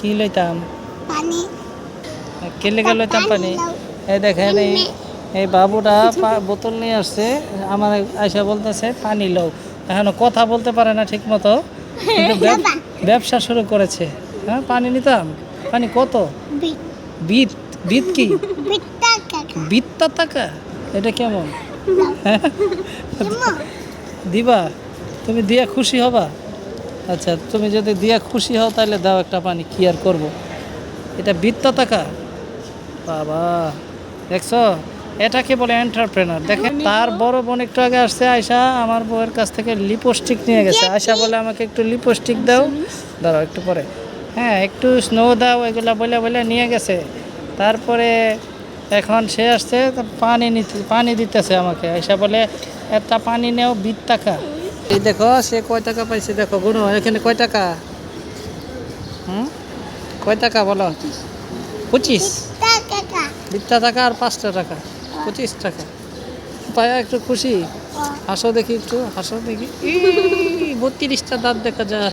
কি লইতাম পানি কে লেগে লইতাম পানি এই দেখেন এই বাবুটা বোতল নিয়ে আসছে আমার আয়সা বলতেছে পানি লও এখনো কথা বলতে পারে না ঠিক মতো কিন্তু ব্যবসা শুরু করেছে হ্যাঁ পানি নিতাম পানি কত বিট বিত বিত কি বিটটা কাকা বিত্তা টাকা এটা কেমন হ্যাঁ? দিমু দিবা তুমি দিয়া খুশি হবা আচ্ছা তুমি যদি দিয়া খুশি হও তাহলে দাও একটা পানি কি আর করবো এটা বিত্তা টাকা বাবা দেখছো এটাকে বলে এন্টারপ্রেনার দেখেন তার বড় বোন একটু আগে আসছে আয়সা আমার বউয়ের কাছ থেকে লিপস্টিক নিয়ে গেছে আয়সা বলে আমাকে একটু লিপস্টিক দাও দাঁড়াও একটু পরে হ্যাঁ একটু স্নো দাও এগুলা বলে বলে নিয়ে গেছে তারপরে এখন সে আসছে পানি দিতেছে আমাকে আয়সা বলে একটা পানি নেও 20 টাকা এই দেখো সে কয় টাকা পাইছে দেখো গুনো এখানে কয় টাকা কয় টাকা বলো 25 কাকা 20 টাকা আর 5 টাকা 25 টাকা পায়া একটু খুশি হাসো দেখি একটু হাসো দেখি 32টা দাঁত দেখা যায়